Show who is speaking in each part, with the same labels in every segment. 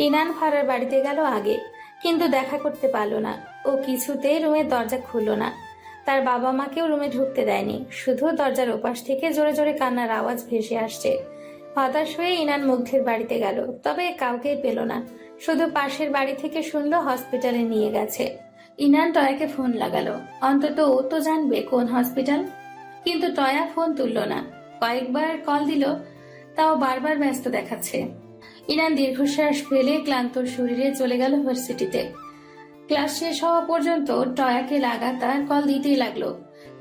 Speaker 1: ইনান ফারার বাড়িতে গেল আগে, কিন্তু দেখা করতে পারল না। ও কিছুতেই রুমের দরজা খুলল না। তার বাবা মাকেও রুমে ঢুকতে দেয়নি। শুধু দরজার ওপাশ থেকে জোরে জোরে কান্নার আওয়াজ ভেসে আসছে। হতাশ হয়ে ইনান মুগ্ধের বাড়িতে গেল, তবে কাউকেই পেল না। শুধু পাশের বাড়ি থেকে শুনলো হসপিটালে নিয়ে গেছে। ইনান টয়াকে ফোন লাগালো, অন্তত ও তো জানবে কোন হসপিটাল। কিন্তু টয়া ফোন তুলল না। কয়েকবার কল দিল, তাও বারবার ব্যস্ত দেখাচ্ছে। ইনান দীর্ঘশ্বাস ফেলে ক্লান্ত শরীরে চলে গেল ভার্সিটিতে। ক্লাস শেষ হওয়া পর্যন্ত টয়াকে লাগাতার কল দিতেই লাগলো,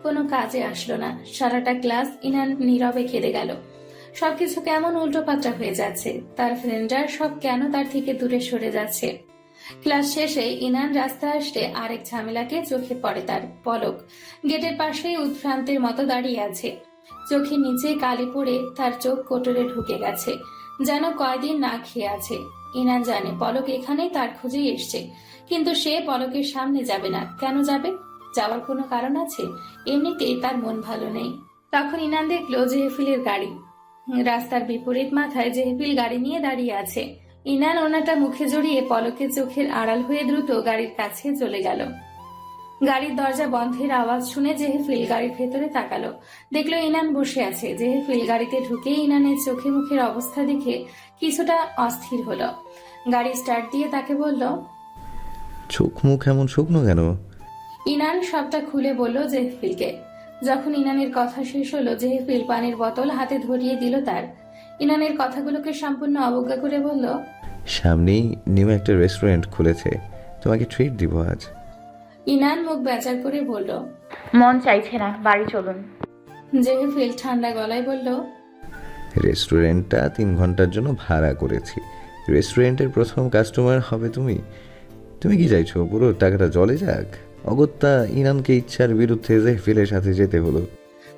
Speaker 1: কোনো কাজে আসলো না। সারাটা ক্লাস ইনান নীরবে কেঁদে গেল। সবকিছু কেমন উল্টোপাল্টা হয়ে যাচ্ছে। তার ফ্রেন্ডরা সব কেন তার থেকে দূরে সরে যাচ্ছে। ক্লাস শেষে ইনান রাস্তায় আসলে আরেক ঝামেলাকে চোখে পড়ে তার। পলক গেটের পাশেই উদ্ভ্রান্তের মতো দাঁড়িয়ে আছে। চোখের নিচে কালি পড়ে তার চোখ কোটরে ঢুকে গেছে, যেন কয়দিন না খেয়ে আছে। ইনান জানে পলক এখানেই তার খুঁজেই এসছে, কিন্তু সে পলকের সামনে যাবে না। কেন যাবে? যাওয়ার কোনো কারণ আছে? এমনিতেই তার মন ভালো নেই। তখন ইনান দেখলো জেহেফিলের গাড়ি। রাস্তার বিপরীত মাথায় জেহেফিল গাড়ি নিয়ে দাঁড়িয়ে আছে। ইনান ওনাটা মুখে জড়িয়ে পলকের চোখের আড়াল হয়ে দ্রুত গাড়ির কাছে চলে গেল। গাড়ির দরজা বন্ধের আওয়াজ শুনে জেহেফিল গাড়ির ভেতরে তাকালো, দেখলো ইনান বসে আছে। জেহেফিল গাড়িতে ঢুকে ইনানের চোখে মুখের অবস্থা দেখে কিছুটা অস্থির হলো। গাড়ি স্টার্ট দিয়ে তাকে বলল,
Speaker 2: চোখ মুখ এমন শুকনো কেন?
Speaker 1: ইনান সবটা খুলে বলল জেহেফিলকে। যখন ইনানের কথা শেষ হলো, জেহেফিল পানির বোতল হাতে ধরিয়ে দিল তার। ইনানের কথাগুলোকে সম্পূর্ণ অবজ্ঞা করে বলল,
Speaker 2: সামনেই নিউ একটা রেস্টুরেন্ট খুলেছে, তোমাকে ট্রিট দিব আজ।
Speaker 1: ইনান মুখ বেচার করে বলল,
Speaker 3: মন চাইছে না, বাড়ি চলুন।
Speaker 1: জেহেফিল ঠান্ডা গলায় বলল,
Speaker 2: রেস্টুরেন্টটা 3 ঘন্টার জন্য ভাড়া করেছি। রেস্টুরেন্টের প্রথম কাস্টমার হবে তুমি। তুমি কি চাইছো পুরো টাকাটা জলে যাক? অগত্যা ইনানকে ইচ্ছার বিরুদ্ধে জেহেফিলের সাথে যেতে হলো।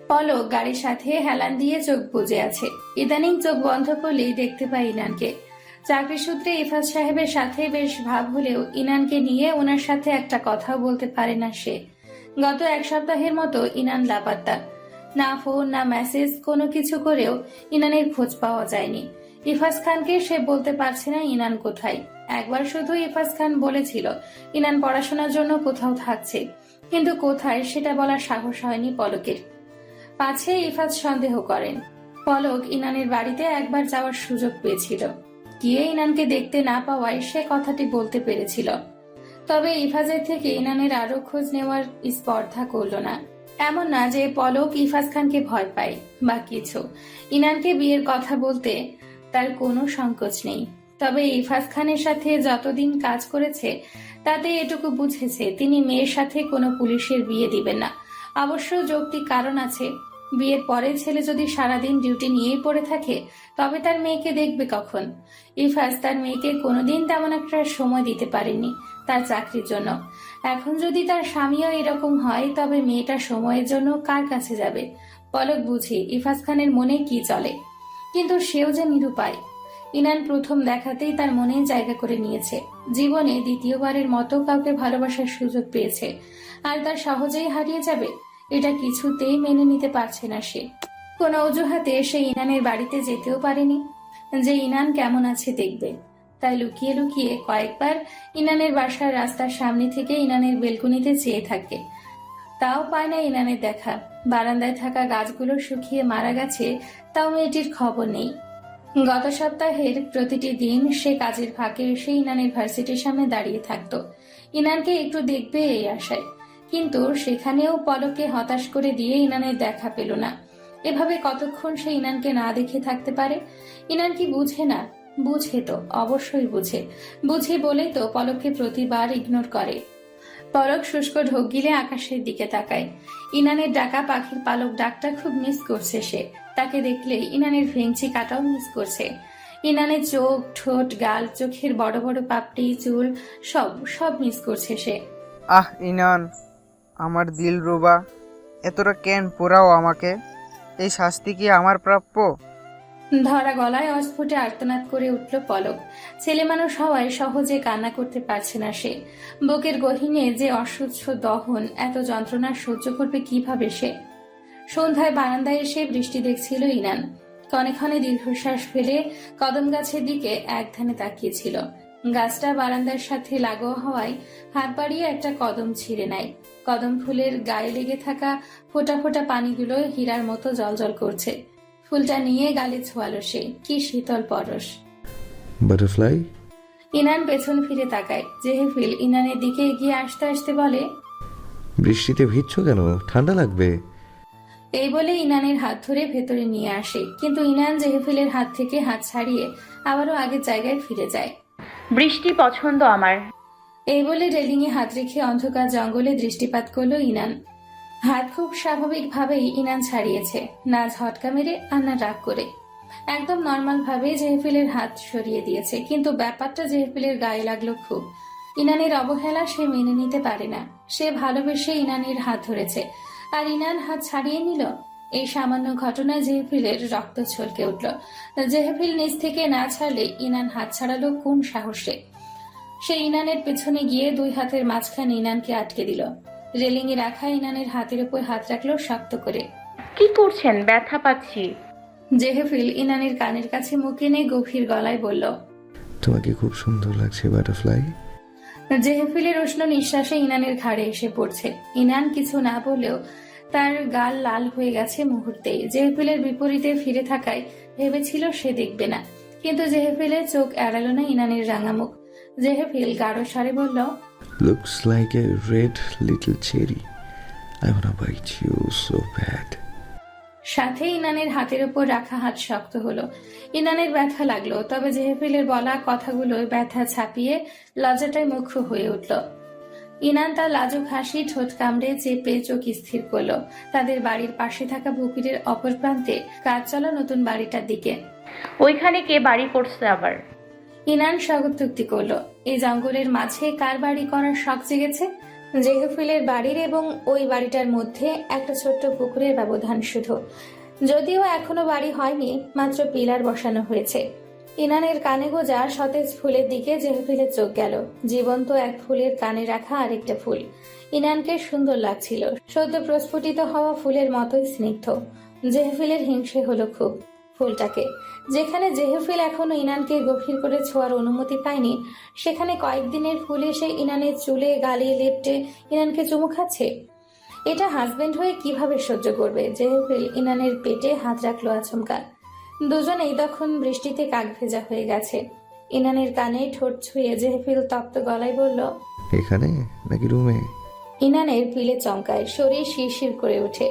Speaker 1: পলক গাড়ির সাথে হেলান দিয়ে চোখ বুজে আছে। ইদানিং চোখ বন্ধ করলেই দেখতে পাই ইনানকে। চাকরি সূত্রে ইফাত সাহেবের সাথে বেশ ভাব হলেও ইনানকে নিয়ে ওনার সাথে একটা কথাও বলতে পারে না সে। গত 1 সপ্তাহের মতো ইনান লাপাত্তা। না ফোন না মেসেজ, কোনো কিছু করেও ইনানের খোঁজ পাওয়া যায়নি। ইফাজ খানকে সে বলতে পারছে না ইনান কোথায়। একবার শুধু ইফাজ খান বলেছিল ইনান পড়াশোনার জন্য কোথাও থাকছে, কিন্তু কোথায় সেটা বলার সাহস হয়নি পলকের। পাছে ইফাজ সন্দেহ করেন। পলক ইনানের বাড়িতে একবার যাওয়ার সুযোগ পেয়েছিল, গিয়ে ইনানকে দেখতে না পাওয়ায় সে কথাটি বলতে পেরেছিল। তবে ইফাজের থেকে ইনানের আরো খোঁজ নেওয়ার স্পর্ধা করল না। এমন না যে পলক ইফাজ খানকে ভয় পায় বা কিছু। ইনানকে বিয়ের কথা বলতে তার কোনো সংকোচ নেই। তবে ইফাজ খানের সাথে যতদিন কাজ করেছে তাতে এটুকু বুঝেছে তিনি মেয়ের সাথে কোনো পুলিশের বিয়ে দিবেন না। অবশ্য যৌক্তিক কারণ আছে। বিয়ের পরে ছেলে যদি সারাদিন ডিউটি নিয়েই পড়ে থাকে, তবে তার মেয়েকে দেখবে কখন? ইফাজ তার মেয়েকে কোনোদিন তেমন একটা সময় দিতে পারেনি তার চাকরির জন্য। এখন যদি তার স্বামীও এরকম হয়, তবে মেয়েটা সময়ের জন্য কার কাছে যাবে? পলক বুঝি ইফাজ খানের মনে কি চলে, কিন্তু সেও যে নিরুপায়। ইনান প্রথম দেখাতেই তার মনে জায়গা করে নিয়েছে। জীবনে দ্বিতীয়বারের মতো কাউকে ভালোবাসার সুযোগ পেয়েছে, আর তার সহজেই হারিয়ে যাবে, এটা কিছুতেই মেনে নিতে পারছে না সে। কোনো অজুহাতে সে ইনানের বাড়িতে যেতেও পারেনি যে ইনান কেমন আছে দেখবে। তাই লুকিয়ে লুকিয়ে কয়েকবার ইনানের বাসার রাস্তার সামনে থেকে ইনানের বেলকুনিতে চেয়ে থাকে, তাও পায় না ইনানের দেখা। বারান্দায় থাকা গাছগুলো শুকিয়ে মারা গেছে, তাও মেয়েটির খবর নেই। গত সপ্তাহের প্রতিটি দিন সে কাজের ফাঁকে এসে ইনানের ভার্সিটির সামনে দাঁড়িয়ে থাকতো, ইনানকে একটু দেখবে এই আশায়। কিন্তু সেখানেও পলককে হতাশ করে দিয়ে ইনানের দেখা পেল না। এভাবে কতক্ষণ সে ইনানকে না দেখে থাকতে পারে? ইনান কি বুঝে না? বুঝে তো, অবশ্যই বুঝে। বুঝে বলেই তো পলককে প্রতিবার ইগনোর করে। পলক শুষ্ক ঢোক গিলে আকাশের দিকে তাকায়। ইনানের ডাকা পাখির পালক ডাকটা খুব মিস করছে সে। তাকে দেখলে ইনানের ভেঙচি কাটাও মিস করছে। ইনানের চোখ, ঠোঁট, গাল, চোখের বড় বড় পাপড়ি, চুল, সব সব মিস করছে সে।
Speaker 4: আহ ইনান, আমার দিল রুবা, এতটা কেন পোড়াও আমাকে? এই শাস্তি কি আমার প্রাপ্য?
Speaker 1: ধরা গলায় অস্ফুটে আর্তনাদ করে উঠল পলক। ছেলে মানুষ হওয়ায় সহজে কান্না করতে পারছে না সে। বুকের গহীনে যে অসহ্য দহন, এত যন্ত্রণা সহ্য করবে কিভাবে সে? সন্ধ্যায় বারান্দায় এসে বৃষ্টি দেখছিল ইনান। ক্ষণে ক্ষণে দীর্ঘশ্বাস ফেলে কদম গাছের দিকে একধানে তাকিয়েছিল। গাছটা বারান্দার সাথে লাগোয়া হওয়ায় হাত বাড়িয়ে একটা কদম ছিঁড়ে নেয়। কদম ফুলের গায়ে লেগে থাকা ফোঁটা ফোঁটা পানিগুলো হীরার মতো জলজল করছে। ফুলটা নিয়ে গালে ছোঁয়ালো সে। কি শীতল পরশ।
Speaker 2: বাটারফ্লাই?
Speaker 1: ইনান পেছন ফিরে তাকায়। জেহেফিল ইনানের দিকে এগিয়ে আসতে আসতে বলে,
Speaker 2: বৃষ্টিতে ভিজছো কেন? ঠান্ডা লাগবে।
Speaker 1: এই বলে ইনানের হাত ধরে ভেতরে নিয়ে আসে, কিন্তু ইনান জেহেফিলের হাত থেকে হাত ছাড়িয়ে আবারও আগের জায়গায় ফিরে যায়।
Speaker 3: বৃষ্টি পছন্দ আমার।
Speaker 1: এই বলে রেলিংয়ে হাত রেখে অন্ধকার জঙ্গলে দৃষ্টিপাত করলো ইনান। হাত খুব স্বাভাবিকভাবেই ইনান ছাড়িয়েছে, না ঝটকা মেরে আর না রাগ করে। একদম নর্মাল ভাবে জেহেফিলের হাত সরিয়ে দিয়েছে, কিন্তু ব্যাপারটা জেহেফিলের গায়ে লাগলো খুব। ইনানের অবহেলা সে মেনে নিতে পারে না। সে ভালোবেসে ইনানের হাত ধরেছে, আর ইনান হাত ছাড়িয়ে নিল। এই সামান্য ঘটনায় জেহেফিলের রক্ত ছলকে উঠল। জেহেফিল নিজ থেকে না ছাড়লে ইনান হাত ছাড়ালো কোন সাহসে? সে ইনানের পেছনে গিয়ে দুই হাতের মাঝখানে ইনানকে আটকে দিল। রেলিংয়ে রাখা ইনানের হাতের উপর হাত রাখলো শক্ত করে।
Speaker 3: কি করছেন? ব্যথা পাচ্ছি।
Speaker 1: জেহেফিল ইনানের কানের কাছে মুখ এনে গভীর গলায় বলল,
Speaker 2: তোমাকে খুব সুন্দর লাগছে বাটারফ্লাই।
Speaker 1: জেহেফিলের উষ্ণ নিঃশ্বাসে ইনানের ঘাড়ে এসে পড়ছে। ইনান কিছু না বলেও তার গাল লাল হয়ে গেছে মুহূর্তেই। জেহেফিলের বিপরীতে ফিরে থাকায় ভেবেছিল সে দেখবে না, কিন্তু জেহেফিলের চোখ এড়ালো না ইনানের রাঙা মুখ। জেহেফিল গাঢ় স্বরে বলল,
Speaker 2: Looks like a red little cherry. I wanna bite you so bad.
Speaker 1: সাথে ইনানের হাতের উপর রাখা হাত শক্ত হলো। ইনানের ব্যথা লাগলো, তবে জেহেফিলের বলা কথাগুলো ব্যথা ছাপিয়ে লজ্জাটায় মুখ্য হয়ে উঠল। ইনান তার লাজুক হাসি ঠোঁট কামড়ে চেপে চোখ স্থির করলো তাদের বাড়ির পাশে থাকা পুকুরের অপর প্রান্তে কাজ চলা নতুন বাড়িটার দিকে।
Speaker 3: ওইখানে কে বাড়ি করছে আবার?
Speaker 1: ইনান স্বাগতোক্তি করলো। এই জঙ্গলের মাঝে কার বাড়ি করার শখ জেগেছে? জেহেফিলের বাড়ির এবং ওই বাড়িটার মধ্যে একটা ছোট্ট পুকুরের ব্যবধান শুধু, যদিও এখনো বাড়ি হয়নি, মাত্র পিলার বসানো হয়েছে। ইনানের কানে গোজা সতেজ ফুলের দিকে জেহেফিলের চোখ গেল। জীবন্ত এক ফুলের কানে রাখা আরেকটা ফুল ইনানকে সুন্দর লাগছিল, সদ্য প্রস্ফুটিত হওয়া ফুলের মতোই স্নিগ্ধ। জেহেফিলের হিংসে হলো খুব ফুলটাকে। যেখানে জেহেফিল এখনো ইনানকে গভীর করে ছোঁয়ার অনুমতি পায়নি, সেখানে কয়েকদিনের ফুল এসে ইনানের চুলে গালে লেপটে ইনানকে চুমু খাচ্ছে। এটা হাজবেন্ড হয়ে কিভাবে সহ্য করবে? জেহেফিল ইনানের পেটে হাত রাখলো আচমকা। দুজনেই তখন বৃষ্টিতে কাক ভেজা হয়ে গেছে। ইনানের কানে ঠোঁট ছুঁয়ে জেহেফিল তপ্ত গলায় বলল,
Speaker 2: এখানে নাকি রুমে?
Speaker 1: ইনানের পিলে চমকায়, শরীর শিরশির করে ওঠে।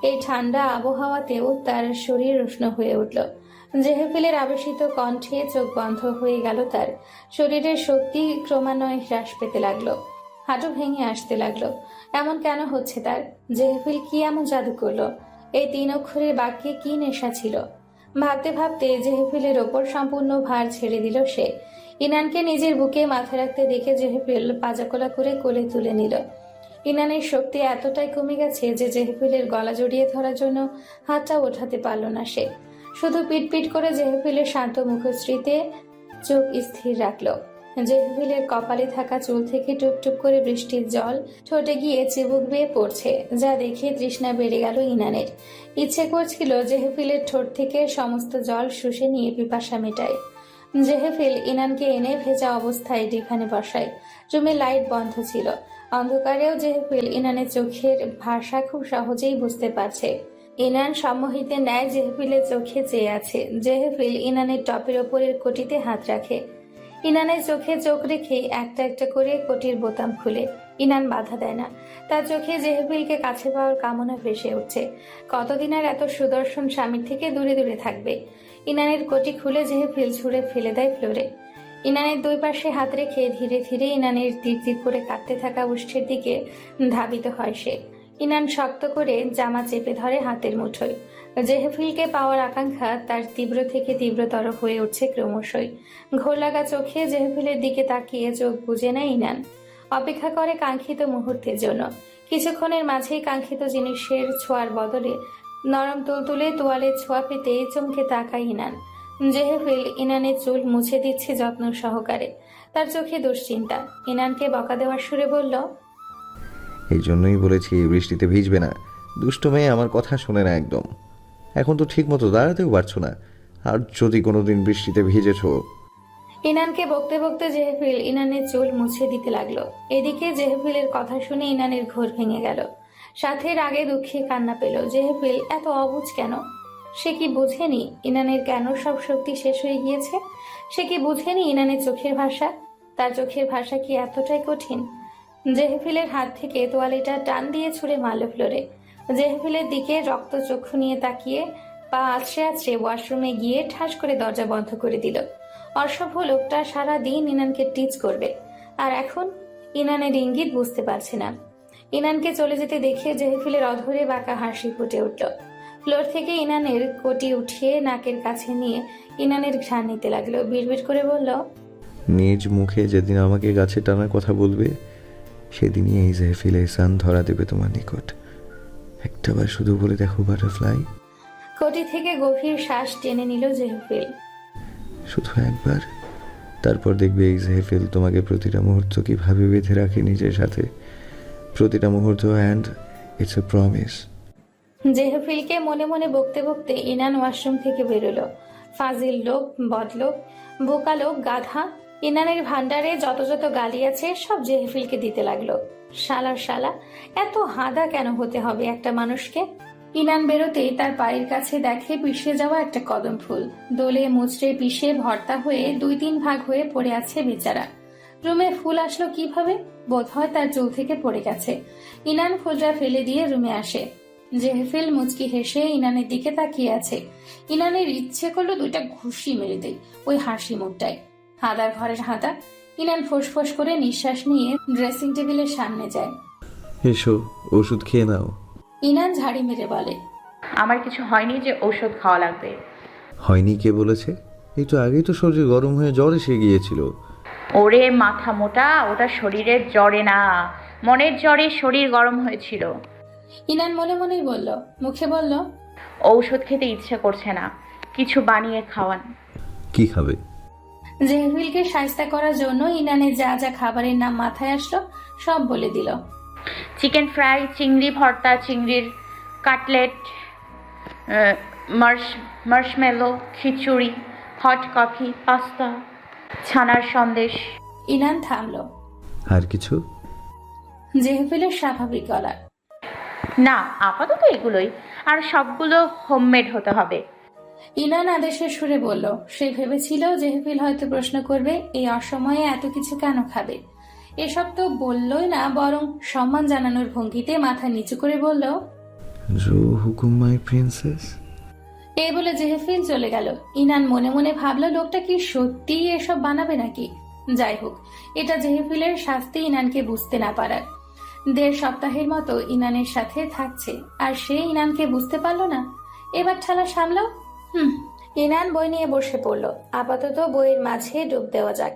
Speaker 1: এই ঠান্ডা আবহাওয়াতেও তার শরীর উষ্ণ হয়ে উঠল। জেহেফিলের আবেশিত কণ্ঠে চোখ বন্ধ হয়ে গেল তার। শরীরের শক্তি ক্রমান্বয়ে হ্রাস পেতে লাগলো, হাঁটু ভেঙে আসতে লাগলো। এমন কেন হচ্ছে তার? জেহেফিল কি এমন জাদু করলো? এই 3 অক্ষরের বাক্যে কি নেশা ছিল? ভাবতে ভাবতে জেহেফিলের ওপর সম্পূর্ণ ভার ছেড়ে দিল সে। ইনানকে নিজের বুকে মাথা রাখতে দেখে জেহেফিল পাজাকোলা করে কোলে তুলে নিল। ইনানের শক্তি এতটাই কমে গেছে যে জেহেফিলের গলা জড়িয়ে ধরার জন্য হাতটা ওঠাতে পারল না সে। শুধু পিটপিট করে জেহেফিলের শান্ত মুখশ্রীতে চোখ স্থির রাখল। জেহেফিলের কপালে থাকা চুল থেকে টুপটুপ করে বৃষ্টির জল ঠোঁটে গিয়ে চিবুক বেয়ে পড়ছে, যা দেখে তৃষ্ণা বেড়ে গেল ইনানের। ইচ্ছে করছিল জেহেফিলের ঠোঁট থেকে সমস্ত জল শুষে নিয়ে পিপাসা মেটায়। জেহেফিল ইনানকে এনে ভেজা অবস্থায় ডিফানে বসায়। রুমে লাইট বন্ধ ছিল। অন্ধকারেও জেহেফিল ইনানের চোখের ভাষা খুব সহজেই বুঝতে পারছে। ইনান সম্মোহিতে ন্যায় জেহেফিলের চোখে চেয়ে আছে। জেহেফিল ইনানের টপের ওপরের কোটিতে হাত রাখে। ইনানের চোখে চোখ রেখে একটা একটা করে কোটির বোতাম খুলে। ইনান বাধা দেয় না। তার চোখে জেহেফিলকে কাছে পাওয়ার কামনা ভেসে উঠছে। কতদিন আর এত সুদর্শন স্বামীর থেকে দূরে দূরে থাকবে? ইনানের কোটি খুলে জেহেফিল ছুঁড়ে ফেলে দেয় ফ্লোরে। ইনানের দুই পাশে হাত রেখে ধীরে ধীরে ইনানের তীর তীর করে কাঁপতে থাকা উষ্ঠের দিকে ধাবিত হয় সে। ইনান শক্ত করে জামা চেপে ধরে হাতের মুঠোয়। জেহেফিলকে পাওয়ার আকাঙ্ক্ষা তার তীব্র থেকে তীব্রতর হয়ে উঠছে ক্রমশই। ঘোর লাগা চোখে জেহেফিলের দিকে তাকিয়ে চোখ বুজে নেয় ইনান। অপেক্ষা করে কাঙ্ক্ষিত মুহূর্তের জন্য। কিছুক্ষণের মাঝেই কাঙ্ক্ষিত জিনিসের ছোঁয়ার বদলে নরম তুলতুলে তোয়ালের ছোঁয়া পেতে চমকে তাকায় ইনান। জেহেফিল ইনানের চুল মুছে দিচ্ছে যত্ন সহকারে। তার চোখে দুশ্চিন্তা। ইনানকে বকা দেওয়ার সুরে বলল,
Speaker 2: এই জন্যই বলেছি বৃষ্টিতে ভিজবে না। দুষ্ট মেয়ে আমার কথা শোনে না একদম। এখন তো ঠিক মতো দাঁড়াতেও পারছো না। আর যদি কোনোদিন বৃষ্টিতে ভিজেছো।
Speaker 1: ইনানকে বকতে বকতে জেহেফিল ইনানের চুল মুছে দিতে লাগলো। এদিকে জেহেফিলের কথা শুনে ইনানের ঘোর ভেঙে গেল, সাথে রাগে দুঃখে কান্না পেল। জেহেফিল এত অবুঝ কেন? সে কি বুঝেনি ইনানের কেন সব শক্তি শেষ হয়ে গিয়েছে? সে কি বুঝেনি ইনানের চোখের ভাষা? তার চোখের ভাষা কি এতটাই কঠিন? জেহেফিলের হাত থেকে তোয়ালিটা টান দিয়ে ছুঁড়ে মারল ফ্লোরে। জেহেফিলের দিকে রক্ত চক্ষু নিয়ে তাকিয়ে পা আছড়ে আছড়ে ওয়াশরুমে গিয়ে ঠাস করে দরজা বন্ধ করে দিল। অসভ্য লোকটা সারা দিন ইনানকে টিচ করবে, আর এখন ইনানের ইঙ্গিত বুঝতে পারছে না। ইনানকে চলে যেতে দেখে জেহেফিলের অধরে বাঁকা হাসি ফুটে উঠল। ফ্লোর থেকে ইনানের কোটি উঠিয়ে নাকের কাছে নিয়ে ইনানের ঘ্রাণ নিতে লাগলো। বিড়বিড় করে বলল,
Speaker 2: নিজ মুখে যেদিন আমাকে গাছে টানার কথা বলবে, সেদিনই এই জেহেফিল এহসান ধরা দেবে তোমার নিকট। একটাবার শুধু বলে দেখো বাটারফ্লাই,
Speaker 1: কোটি থেকে গভীর শ্বাস টেনে নিল জেহেফিল।
Speaker 2: শুধু একবার। তারপর দেখবে এই জেহেফিল তোমাকে প্রতিটা মুহূর্ত কিভাবে বেঁধে রাখে নিজের সাথে। প্রতিটা মুহূর্ত, অ্যান্ড ইটস এ প্রমিস।
Speaker 1: জেহেফিলকে মনে মনে বকতে বকতে ইনান ওয়াশরুম থেকে বেরোলো। ফাজিল লোক, বদলোক, বোকা লোক, গাধা। ইনানের ভান্ডারে যত যত গালি আছে সব জেহেফিলকে দিতে লাগলো। শালার শালা, এত হাদা কেন হতে হবে একটা মানুষকে? ইনান বেরোতেই তার পায়ের কাছে দেখে পিষে যাওয়া একটা কদম ফুল। দোলে মুচড়ে পিষে ভর্তা হয়ে 2-3 ভাগ হয়ে পড়ে আছে বেচারা। রুমে ফুল আসলো কিভাবে? বোধহয় তার চুল থেকে পড়ে গেছে। ইনান ফুলটা ফেলে দিয়ে রুমে আসে। জেহেফিল মুচকি হেসে ইনানের দিকে তাকিয়ে আছে। ইনানের ইচ্ছে করলো 2টা ঘুষি মেরে দেয় ওই হাসি মুখটায়। হাদার ঘরের হাদা। ইনান ফোঁস করে নিঃশ্বাস নিয়ে ড্রেসিং টেবিলের সামনে যায়।
Speaker 2: এসো, ওষুধ খেয়ে নাও।
Speaker 1: ইনান ঝাড়ি মেরে বলে,
Speaker 3: আমার কিছু হয়নি যে ঔষধ খাওয়া লাগবে।
Speaker 2: হয়নি কে বলেছে? একটু আগেই তো শরীর গরম হয়ে জ্বর এসে গিয়েছিল।
Speaker 3: ওরে মাথা মোটা, ওটা শরীরের জ্বরে না, মনের জ্বরে শরীর গরম হয়েছিল।
Speaker 1: ইনান মনে মনেই বলল, মুখে বলল,
Speaker 3: ঔষধ খেতে ইচ্ছে করছে না, কিছু বানিয়ে খাওয়ান।
Speaker 2: কি খাবে?
Speaker 1: জেহেফিলকে শায়েস্তা করার জন্য ইনানের যা যা খাবারের নাম মাথায় আসলো সব বলে দিল।
Speaker 3: চিকেন ফ্রাই, চিংড়ি ভর্তা, চিংড়ির কাটলেট, মার্শমেলো, খিচুড়ি, হট কফি, পাস্তা, ছানার সন্দেশ।
Speaker 1: ইনান থামলো।
Speaker 2: আর কিছু?
Speaker 1: জেহেফিলের স্বাভাবিক গলা,
Speaker 3: না, আপাতত এগুলোই, আর সবগুলো হোমমেড হতে হবে।
Speaker 1: ইনান আদেশের সুরে বলল। সে ভেবেছিল জেহেফিল হয়তো প্রশ্ন করবে এই অসময়ে এত কিছু কেন খাবে। এসব তো বললই না, বরং সম্মান জানানোর ভঙ্গিতে মাথা নিচু করে বলল,
Speaker 2: জো হুকুম মাই প্রিন্সেস।
Speaker 1: এই বলে জেহেফিল চলে গেল। ইনান মনে মনে ভাবলো লোকটা কি সত্যিই এসব বানাবে নাকি। যাই হোক, এটা জেহেফিলের শাস্তি ইনানকে বুঝতে না পারার। 1.5 সপ্তাহের মতো ইনানের সাথে থাকছে, আর সে ইনানকে বুঝতে পারলো না। এবার ঠালা সামলাও। ইনান বই নিয়ে বসে পড়লো। আপাতত বইয়ের মাঝে ডুব দেওয়া যাক।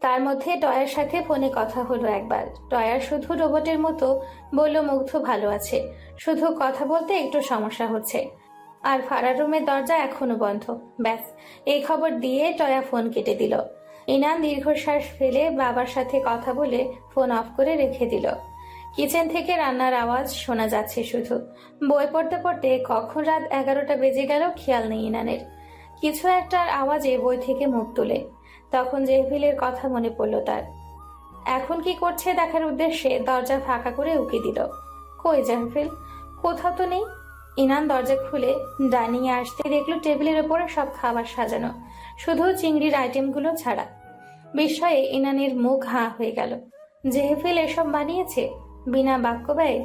Speaker 1: তার মধ্যে টয়ার সাথে ফোনে কথা হলো একবার। টয়ার শুধু রোবটের মতো বলল মুগ্ধ ভালো আছে, শুধু কথা বলতে একটু সমস্যা হচ্ছে, আর ফারার রুমের দরজা এখনো বন্ধ। ব্যাস, এই খবর দিয়ে টয়া ফোন কেটে দিল। ইনান দীর্ঘশ্বাস ফেলে বাবার সাথে কথা বলে ফোন অফ করে রেখে দিল। কিচেন থেকে রান্নার আওয়াজ শোনা যাচ্ছে শুধু। বই পড়তে পড়তে কখন রাত 11টা বেজে গেল খেয়াল নেই ইনানের। কিছু একটার আওয়াজে বই থেকে মুখ তুলে তখন জেহেফিলের কথা মনে পড়ল তার। এখন কি করছে দেখার উদ্দেশ্যে দরজা ফাঁকা করে উকি দিল। কই জেহেফিল? কোথাও তো নেই। ইনান দরজা খুলে ডাইনিং এ আসতে দেখলো টেবিলের উপরে সব খাবার সাজানো, শুধু চিংড়ির আইটেমগুলো ছাড়া। বিস্ময়ে ইনানের মুখ হাঁ হয়ে গেল। জেহেফিল এসব বানিয়েছে বিনা বাক্য ব্যয়ে।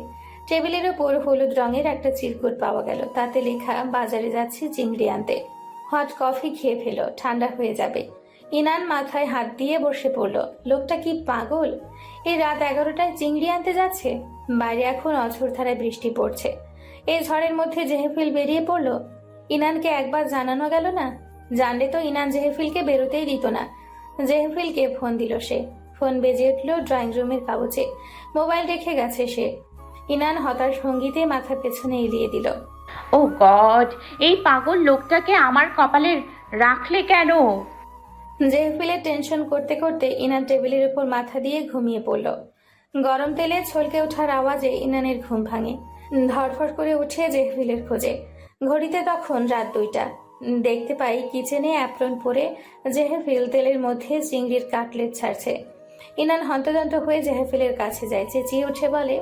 Speaker 1: টেবিলের উপর হলুদ রঙের একটা চিরকুট পাওয়া গেল, তাতে লেখা বাজারে যাচ্ছি চিংড়ি আনতে। হট কফি খেয়ে ফেলো, ঠান্ডা হয়ে যাবে। ইনান মাথায় হাত দিয়ে বসে পড়ল। লোকটা কি পাগল? এই রাত 11টায় চিংড়ি আনতে যাচ্ছে? বাইরে এখন অঝোর ধারায় বৃষ্টি পড়ছে। এই ঝড়ের মধ্যে জেহেফিল বেরিয়ে পড়ল। ইনানকে একবার জানানো গেল না? জানলে তো ইনান জেহেফিলকে বেরোতেই দিত না। জেহেফিলকে ফোন দিল সে। ফোন বেজে উঠল ড্রয়িং রুমের কাগজে। মোবাইল রেখে গেছে সে। ইনান হতাশ ভঙ্গিতে মাথা পেছনে এলিয়ে দিল।
Speaker 3: ও গড, এই পাগল লোকটাকে আমার কপালে রাখলে কেন?
Speaker 1: জেহেফিলের টেনশন করতে করতে ইনান টেবিলের উপর মাথা দিয়ে ঘুমিয়ে পড়ল। গরম তেলে ছলকে ওঠার আওয়াজে ইনানের ঘুম ভাঙে। ধড়ফড় করে উঠে জেহেফিলের খোঁজে। ঘড়িতে তখন রাত 2টা। দেখতে পাই কিচেনে অ্যাপ্রন পরে জেহেফিল তেলের মধ্যে চিংড়ির কাটলেট ছাড়ছে। ইনান হন্তদন্ত হয়ে জেহেফিলের কাছে যায়, চেঁচিয়ে উঠে বলে,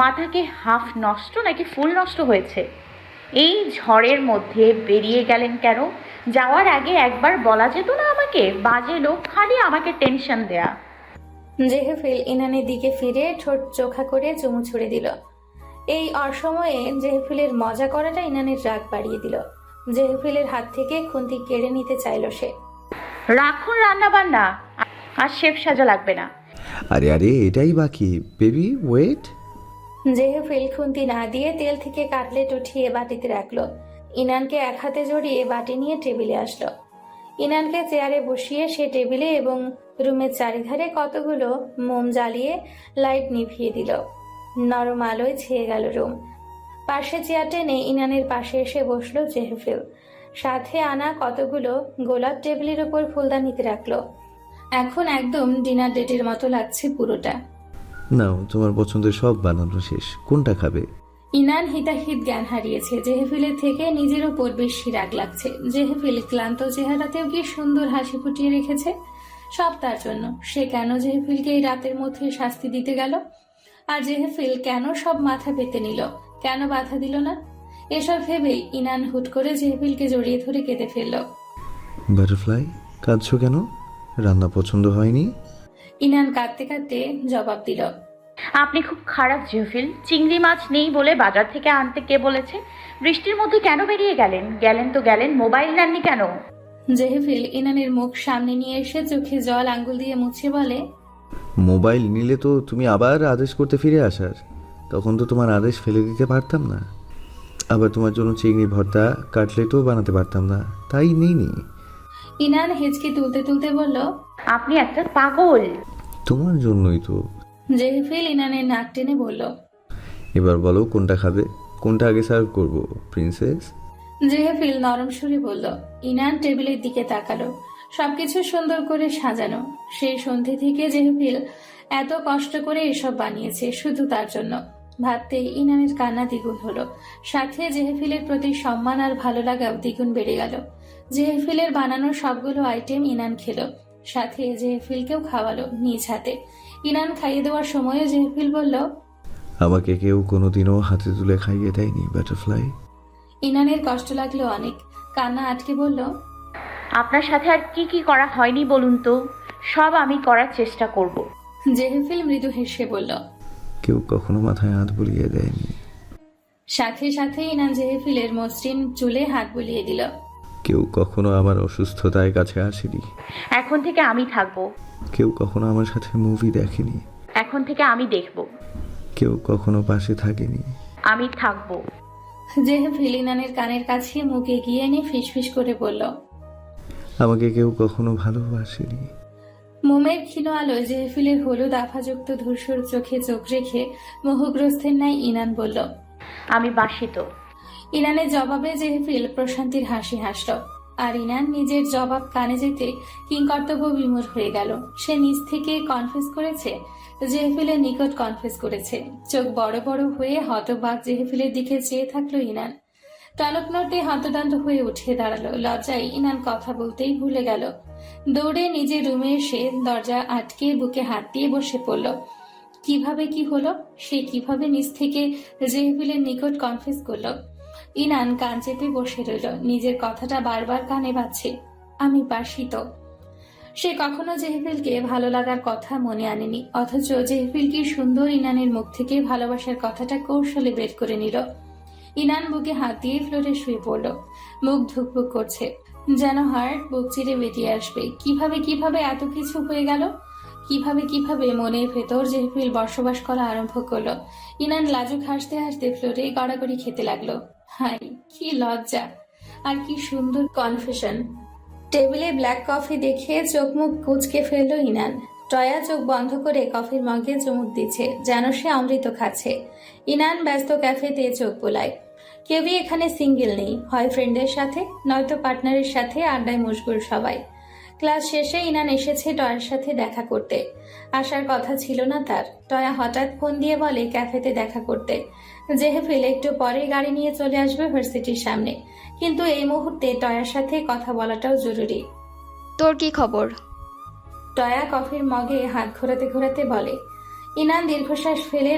Speaker 3: মাথা কি হাফ নষ্ট নাকি ফুল নষ্ট হয়েছে? এই ঝড়ের মধ্যে বেরিয়ে গেলেন কেন? যাওয়ার আগে একবার বলা যেত না আমাকে? বাজে লোক, খালি আমাকে টেনশন দেয়া।
Speaker 1: জেহেফিল ইনানের দিকে ফিরে ঠোঁট চোখা করে চুমু ছুড়ে দিল। এই অসময়ে জেহেফিলের মজা করাটা ইনানের রাগ বাড়িয়ে দিল। জেহেফিলের হাত থেকে খুন্তি কেড়ে নিতে চাইল সে।
Speaker 3: রাখুন রান্না বান্না, আর শেফ সাজা লাগবে না।
Speaker 2: আরে আরে, এটাই বাকি। Baby wait.
Speaker 1: জেহেফিল খুন্তি না দিয়ে তেল থেকে কাটলেট উঠিয়ে বাটিতে রাখলো। ইনানকে এক হাতে জড়িয়ে বাটি নিয়ে টেবিলে আসলো। ইনানকে চেয়ারে বসিয়ে সে টেবিলে এবং রুমের চারিধারে কতগুলো মোম জ্বালিয়ে লাইট নিভিয়ে দিল। নরম আলোয় ছেয়ে গেল রুম। পাশে চেয়ার টেনে ইনানের পাশে এসে বসলো জেহেফিল। সাথে আনা কতগুলো গোলাপ টেবিলের উপর ফুলদানিতে রাখলো। এখন একদম ডিনার ডেটের মতো লাগছে পুরোটা।
Speaker 2: নাও, তোমার পছন্দের সব বানানো শেষ, কোনটা খাবে?
Speaker 1: ইনান হিতাহিত জ্ঞান হারিয়েছে। জেহেফিলের থেকে নিজের উপর বেশি রাগ লাগছে। জেহেফিল ক্লান্ত চেহারাতেও কি সুন্দর হাসি ফুটিয়ে রেখেছে। সব তার জন্য। সে কেন জেহেফিলকে এই রাতের মধ্যে শাস্তি দিতে গেল? আর জেহেফিল কেন সব মাথা পেতে নিল? কেন বাধা দিল না? এসব ভেবেই ইনান হুট করে জেহেফিলকে জড়িয়ে ধরে কেঁদে ফেলল।
Speaker 2: বাটারফ্লাই, কাঁদছো কেন? রান্না পছন্দ হয়নি?
Speaker 1: ইনান কাঁদতে কাঁদতে জবাব দিল,
Speaker 3: আপনি খুব খারাপ জেফিল। চিংড়ি মাছ নেই বলে বাজার থেকে আনতে কে বলেছে? বৃষ্টির মধ্যে কেন বেরিয়ে গেলেন? গেলেন তো গেলেন, মোবাইল নেননি কেন?
Speaker 1: জেহেফিল ইনানের মুখ সামনে নিয়ে এসে চোখে জল আঙ্গুল দিয়ে মুছে বলে,
Speaker 2: মোবাইল নিলে তো তুমি আবার আদেশ করতে ফিরে আসার। তখন তো তোমার আদেশ ফেলে দিতে পারতাম না। আবার তোমার জন্য চিংড়ি ভর্তা কাটলেটও বানাতে পারতাম না, তাই নেইনি।
Speaker 1: ইনান হেঁচকি তুলতে তুলতে বলল,
Speaker 3: আপনি একটা পাগল।
Speaker 2: তোমার জন্যই তো।
Speaker 1: জেহেফিল ইনানের নাক টেনে বলল,
Speaker 2: এবার বলো কোনটা খাবে, কোনটা আগে সার্ভ করব প্রিন্সেস?
Speaker 1: জেহেফিল নরম সুরে বলল। ইনান টেবিলের দিকে তাকালো। সবকিছু সুন্দর করে সাজানো। সেই সন্ধে থেকে জেহেফিল এত কষ্ট করে এসব বানিয়েছে শুধু তার জন্য। ভাবতেই ইনানের কান্না দ্বিগুণ হলো। সাথে জেহেফিলের প্রতি সম্মান আর ভালো লাগাও দ্বিগুণ বেড়ে গেল। জেহেফিলের বানানো সবগুলো আইটেম ইনান খেলো। সাথে জেহেফিলকেও খাওয়ালো নিজ হাতে। ইনান খাইয়ে দেওয়ার সময় জেহেফিল বলল,
Speaker 2: আমাকে কেউ কোনোদিনও হাতে তুলে খাইয়ে দেয়নি বাটারফ্লাই।
Speaker 1: ইনানের কষ্ট লাগলো অনেক। কান্না আটকে বলল,
Speaker 3: আপনার সাথে আর কি কি করা হয়নি বলুন তো? সব আমি করার চেষ্টা করব।
Speaker 1: জেহেফিল মৃদু হেসে বলল।
Speaker 2: কেউ কখনো মাথায় হাত বুলিয়ে দেয়নি।
Speaker 1: সাথে সাথে ইনান জেহেফিলের মসৃণ চুলে হাত বুলিয়ে দিল।
Speaker 2: কেউ কখনো আমার অসুস্থতায় কাছে আসেনি।
Speaker 3: এখন থেকে আমি থাকবো।
Speaker 2: কেউ কখনো আমার সাথে মুভি দেখেনি।
Speaker 3: এখন থেকে আমি দেখব।
Speaker 2: কেউ কখনো পাশে থাকেনি।
Speaker 3: আমি থাকবো।
Speaker 1: জেহেফিল ইনানের কানের কাছে মুখ এগিয়ে এনে ফিসফিস করে বলল।
Speaker 2: আমাকে কেউ কখনো ভালোবাসেনি।
Speaker 1: মোমের ক্ষীণ আলোয় জেহেফিলের হলুদ আফাযুক্ত ধূসর চোখে চোখ রেখে মোহগ্রস্তের ন্যায় ইনান বলল,
Speaker 3: আমি বাসিত।
Speaker 1: ইনানের জবাবে জেহেফিল প্রশান্তির হাসি হাসল। আর ইনান নিজের জবাব কানে যেতে কিংকর্তব্য বিমূঢ় হয়ে গেল। সে নিজ থেকে কনফেস করেছে, জেহেফিলের নিকট কনফেস করেছে। চোখ বড় বড় হয়ে হতবাক জেহেফিলের দিকে চেয়ে থাকলো ইনান। টনক নড়তে হন্তদন্ত হয়ে উঠে দাঁড়ালো। লজ্জায় ইনান কথা বলতেই ভুলে গেল। দৌড়ে নিজের রুমে এসে দরজা আটকে বুকে হাত দিয়ে বসে পড়ল। কিভাবে কি হলো? সে কিভাবে নিজ থেকে জেহেফিলের নিকট কনফেস করলো? ইনান কান চেপে বসে রইল। নিজের কথাটা বারবার কানে বাজছে, আমি বাসিত। সে কখনো জেহেফিলকে ভালো লাগার কথা মনে আনেনি, অথচ জেহেফিল কি সুন্দর ইনানের মুখ থেকে ভালোবাসার কথাটা কৌশলে বের করে নিল। ইনান বুকে হাত দিয়ে ফ্লোরে শুয়ে পড়ল। মুখ ধুকপুক করছে, যেন হার্ট বুক চিরে বেরিয়ে আসবে। কিভাবে এত কিছু হয়ে গেল? কিভাবে মনের ভেতর জেহেফিল বসবাস করা আরম্ভ করলো। ইনান লাজুক হাসতে হাসতে ফ্লোরে গড়াগড়ি খেতে লাগলো। হাই, কি লজ্জা আর কি সুন্দর কনফেশন। টেবিলে ব্ল্যাক কফি দেখে চোখ মুখ কুচকে ফেললো ইনান। টয়া চোখ বন্ধ করে কফির মগে চুমুক দিচ্ছে, যেন সে অমৃত খাচ্ছে। ইনান ব্যস্ত ক্যাফেতে চোখ বোলায়। কেউই এখানে সিঙ্গেল নেই, হয় ফ্রেন্ডের সাথে নয়তো পার্টনারের সাথে আড্ডায় মশগুল সবাই। ক্লাস শেষে ইনান এসেছে টয়ার সাথে দেখা করতে। আসার কথা ছিল না তার। টয়া হঠাৎ ফোন দিয়ে বলে ক্যাফেতে দেখা করতে। জেহেফিল একটু পরে গাড়ি নিয়ে চলে আসবে ভার্সিটির সামনে, কিন্তু এই মুহূর্তে টয়ার সাথে কথা বলাটাও জরুরি।
Speaker 5: তোর কি খবর?
Speaker 1: টয়া কফির মগে হাত ঘোরাতে ঘোরাতে বলে। ইনান দীর্ঘশ্বাস ফেলে